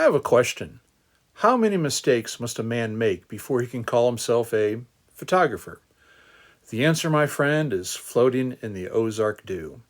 I have a question. How many mistakes must a man make before he can call himself a photographer? The answer, my friend, is floating in the Ozark dew.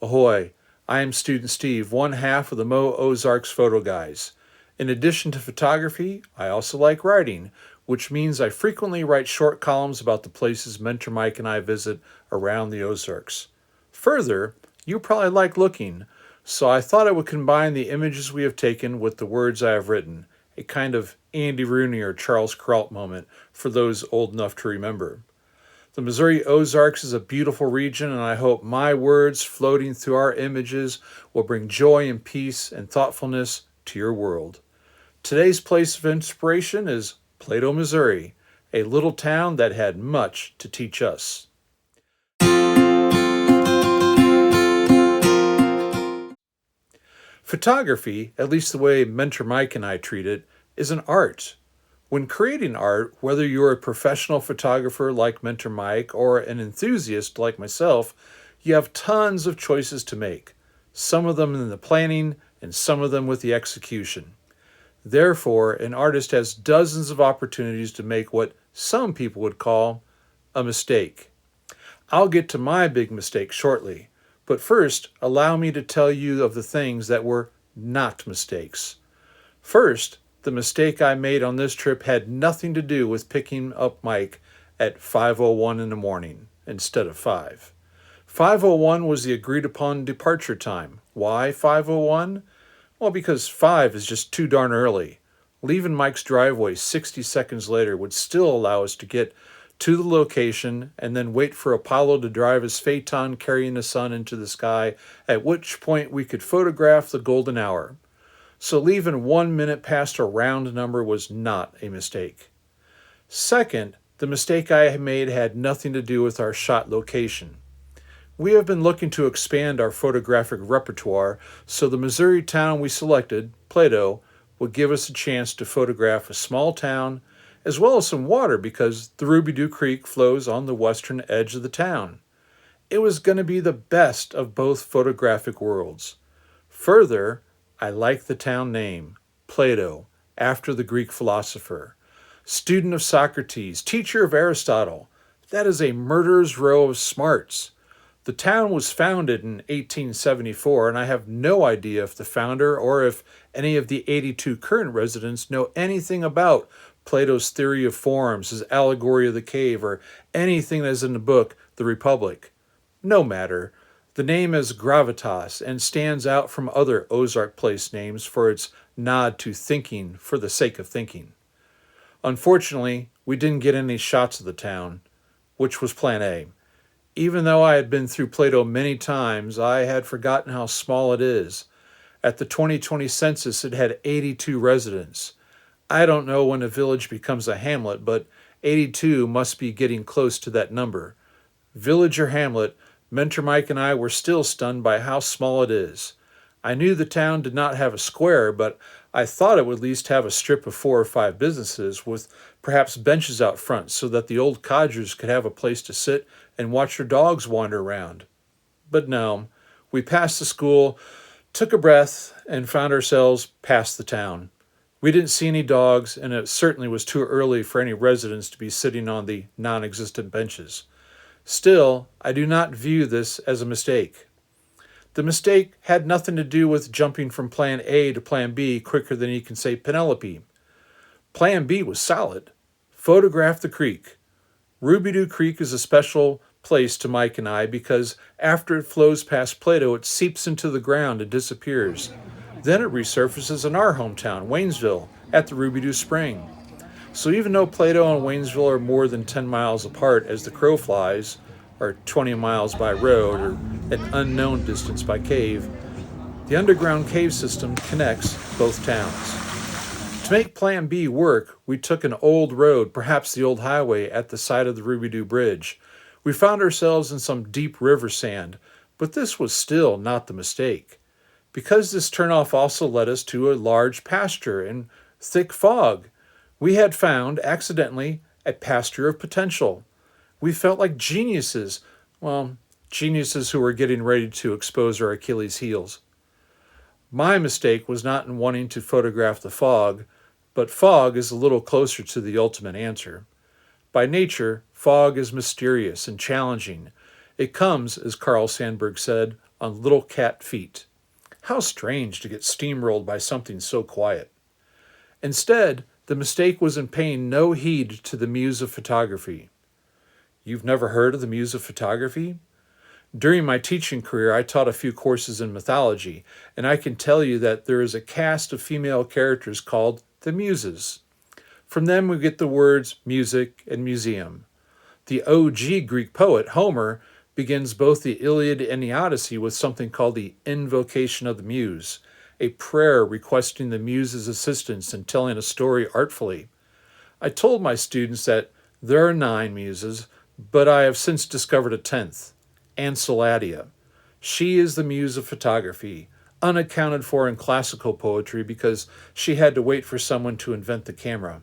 Ahoy! I am Student Steve, one half of the Mo Ozarks Photo Guys. In addition to photography, I also like writing, which means I frequently write short columns about the places Mentor Mike and I visit around the Ozarks. Further, you probably like looking, so I thought I would combine the images we have taken with the words I have written, a kind of Andy Rooney or Charles Kuralt moment for those old enough to remember. The Missouri Ozarks is a beautiful region, and I hope my words floating through our images will bring joy and peace and thoughtfulness to your world. Today's place of inspiration is Plato, Missouri, a little town that had much to teach us. Photography, at least the way Mentor Mike and I treat it, is an art. When creating art, whether you're a professional photographer like Mentor Mike or an enthusiast like myself, you have tons of choices to make, some of them in the planning and some of them with the execution. Therefore, an artist has dozens of opportunities to make what some people would call a mistake. I'll get to my big mistake shortly, but first, allow me to tell you of the things that were not mistakes. First, the mistake I made on this trip had nothing to do with picking up Mike at 5:01 in the morning instead of 5. 5:01 was the agreed upon departure time. Why 5:01? Well, because 5 is just too darn early. Leaving Mike's driveway 60 seconds later would still allow us to get to the location and then wait for Apollo to drive his Phaeton carrying the sun into the sky, at which point we could photograph the golden hour. So leaving 1 minute past a round number was not a mistake. Second, the mistake I made had nothing to do with our shot location. We have been looking to expand our photographic repertoire, so the Missouri town we selected, Plato, would give us a chance to photograph a small town as well as some water because the Roubidoux Creek flows on the western edge of the town. It was going to be the best of both photographic worlds. Further, I like the town name, Plato, after the Greek philosopher. Student of Socrates, teacher of Aristotle. That is a murderer's row of smarts. The town was founded in 1874, and I have no idea if the founder or if any of the 82 current residents know anything about Plato's theory of forms, his allegory of the cave, or anything that is in the book, The Republic. No matter. The name has gravitas and stands out from other Ozark place names for its nod to thinking for the sake of thinking. Unfortunately, we didn't get any shots of the town, which was plan A. Even though I had been through Plato many times, I had forgotten how small it is. At the 2020 census, it had 82 residents. I don't know when a village becomes a hamlet, but 82 must be getting close to that number. Village or hamlet, Mentor Mike and I were still stunned by how small it is. I knew the town did not have a square, but I thought it would at least have a strip of 4 or 5 businesses with perhaps benches out front so that the old codgers could have a place to sit and watch their dogs wander around. But no, we passed the school, took a breath, and found ourselves past the town. We didn't see any dogs, and it certainly was too early for any residents to be sitting on the non-existent benches. Still, I do not view this as a mistake. The mistake had nothing to do with jumping from plan A to plan B quicker than you can say Penelope. Plan B was solid. Photograph the creek. Roubidoux Creek is a special place to Mike and I because after it flows past Plato, it seeps into the ground and disappears. Then it resurfaces in our hometown, Waynesville, at the Roubidoux Spring. So even though Plato and Waynesville are more than 10 miles apart as the crow flies, or 20 miles by road, or an unknown distance by cave, the underground cave system connects both towns. To make Plan B work, we took an old road, perhaps the old highway, at the side of the Roubidoux Bridge. We found ourselves in some deep river sand, but this was still not the mistake. Because this turnoff also led us to a large pasture and thick fog, we had found, accidentally, a pasture of potential. We felt like geniuses. Well, geniuses who were getting ready to expose our Achilles' heels. My mistake was not in wanting to photograph the fog, but fog is a little closer to the ultimate answer. By nature, fog is mysterious and challenging. It comes, as Carl Sandburg said, on little cat feet. How strange to get steamrolled by something so quiet. Instead, the mistake was in paying no heed to the Muse of Photography. You've never heard of the Muse of Photography? During my teaching career, I taught a few courses in mythology, and I can tell you that there is a cast of female characters called the Muses. From them we get the words music and museum. The OG Greek poet, Homer, begins both the Iliad and the Odyssey with something called the Invocation of the Muse, a prayer requesting the Muse's assistance in telling a story artfully. I told my students that there are 9 muses, but I have since discovered a 10th, Anseladia. She is the Muse of Photography, unaccounted for in classical poetry because she had to wait for someone to invent the camera.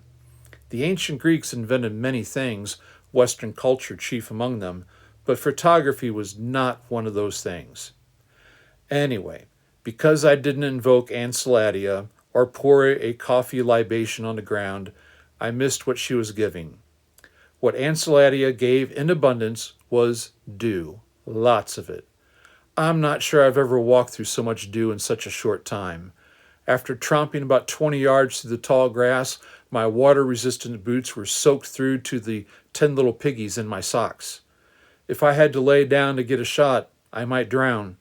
The ancient Greeks invented many things, Western culture chief among them, but photography was not one of those things. Anyway, because I didn't invoke Anseladia or pour a coffee libation on the ground, I missed what she was giving. What Anseladia gave in abundance was dew, lots of it. I'm not sure I've ever walked through so much dew in such a short time. After tromping about 20 yards through the tall grass, my water-resistant boots were soaked through to the 10 little piggies in my socks. If I had to lay down to get a shot, I might drown.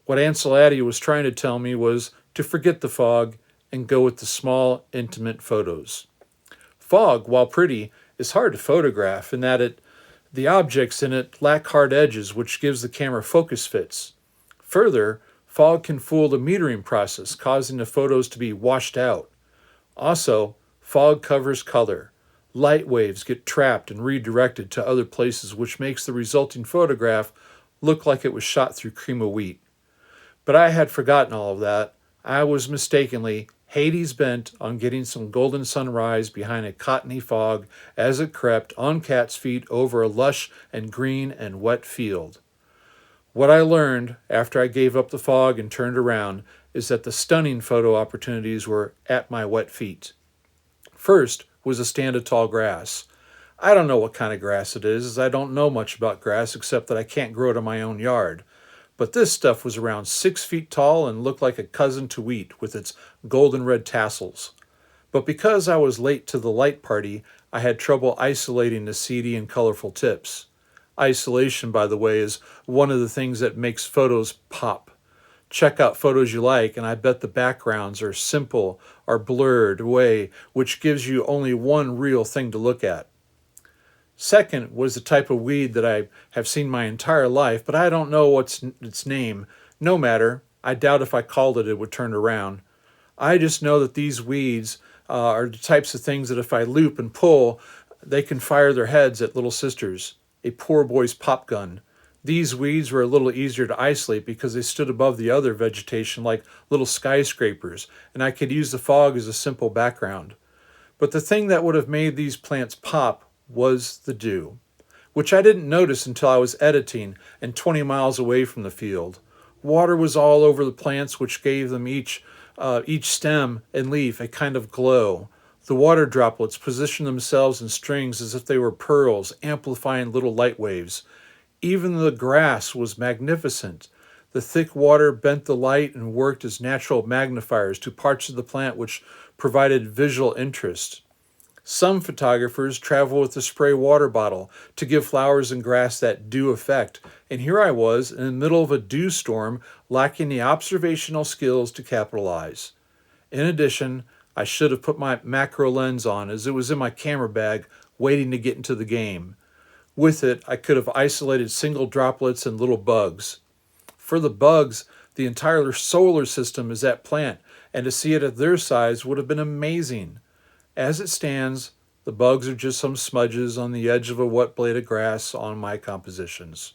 What Anseladia was trying to tell me was to forget the fog and go with the small, intimate photos. Fog, while pretty, is hard to photograph in that the objects in it lack hard edges, which gives the camera focus fits. Further, fog can fool the metering process, causing the photos to be washed out. Also, fog covers color. Light waves get trapped and redirected to other places, which makes the resulting photograph look like it was shot through cream of wheat. But I had forgotten all of that. I was mistakenly Hades bent on getting some golden sunrise behind a cottony fog as it crept on cat's feet over a lush and green and wet field. What I learned after I gave up the fog and turned around is that the stunning photo opportunities were at my wet feet. First was a stand of tall grass. I don't know what kind of grass it is, as I don't know much about grass except that I can't grow it in my own yard. But this stuff was around 6 feet tall and looked like a cousin to wheat with its golden red tassels. But because I was late to the light party, I had trouble isolating the seedy and colorful tips. Isolation, by the way, is one of the things that makes photos pop. Check out photos you like, and I bet the backgrounds are simple or blurred away, which gives you only one real thing to look at. Second was the type of weed that I have seen my entire life, but I don't know what's its name. No matter, I doubt if I called it, it would turn around. I just know that these weeds are the types of things that if I loop and pull, they can fire their heads at little sisters. A poor boy's pop gun. These weeds were a little easier to isolate because they stood above the other vegetation like little skyscrapers, and I could use the fog as a simple background. But the thing that would have made these plants pop was the dew, which I didn't notice until I was editing and 20 miles away from the field. Water was all over the plants, which gave them each stem and leaf a kind of glow. The water droplets positioned themselves in strings as if they were pearls, amplifying little light waves. Even the grass was magnificent. The thick water bent the light and worked as natural magnifiers to parts of the plant which provided visual interest. Some photographers travel with a spray water bottle to give flowers and grass that dew effect, and here I was in the middle of a dew storm, lacking the observational skills to capitalize. In addition, I should have put my macro lens on, as it was in my camera bag waiting to get into the game. With it, I could have isolated single droplets and little bugs. For the bugs, the entire solar system is that plant, and to see it at their size would have been amazing. As it stands, the bugs are just some smudges on the edge of a wet blade of grass on my compositions.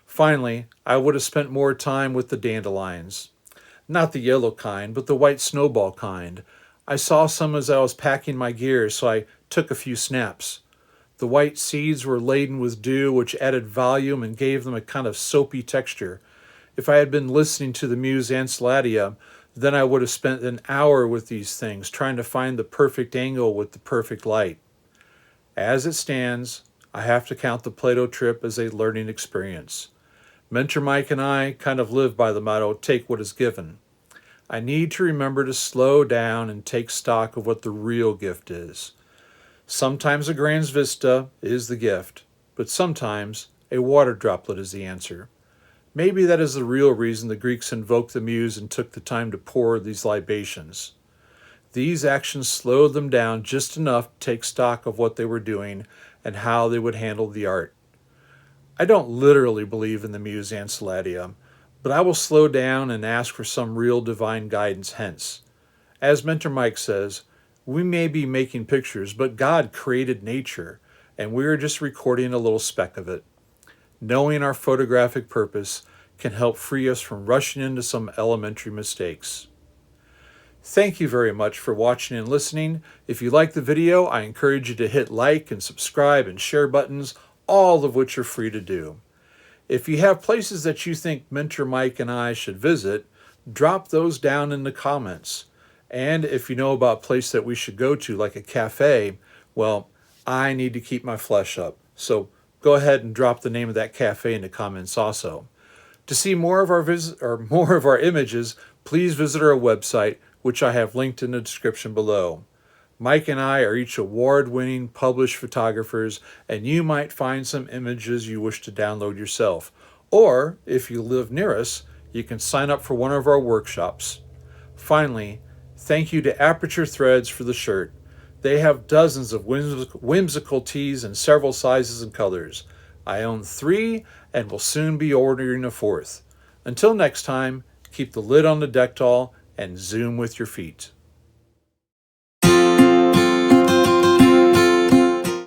Finally, I would have spent more time with the dandelions. Not the yellow kind, but the white snowball kind. I saw some as I was packing my gear, so I took a few snaps. The white seeds were laden with dew, which added volume and gave them a kind of soapy texture. If I had been listening to the Muse Anseladia, Then I would have spent an hour with these things trying to find the perfect angle with the perfect light. As it stands, I have to count the Plato trip as a learning experience. Mentor Mike and I kind of live by the motto, take what is given. I need to remember to slow down and take stock of what the real gift is. Sometimes a grand vista is the gift, but sometimes a water droplet is the answer. Maybe that is the real reason the Greeks invoked the Muse and took the time to pour these libations. These actions slowed them down just enough to take stock of what they were doing and how they would handle the art. I don't literally believe in the Muse Anseladia, but I will slow down and ask for some real divine guidance hence. As Mentor Mike says, we may be making pictures, but God created nature, and we are just recording a little speck of it. Knowing our photographic purpose can help free us from rushing into some elementary mistakes. Thank you very much for watching and listening. If you like the video, I encourage you to hit like and subscribe and share buttons, all of which are free to do. If you have places that you think Mentor Mike and I should visit, drop those down in the comments. And if you know about a place that we should go to, like a cafe, well, I need to keep my flesh up. So go ahead and drop the name of that cafe in the comments also. To see more of our images, please visit our website, which I have linked in the description below. Mike and I are each award-winning published photographers, and you might find some images you wish to download yourself. Or, if you live near us, you can sign up for one of our workshops. Finally, thank you to Aperture Threads for the shirt. They have dozens of whimsical tees in several sizes and colors. I own 3 and will soon be ordering a 4th. Until next time, keep the lid on the deck tall and zoom with your feet.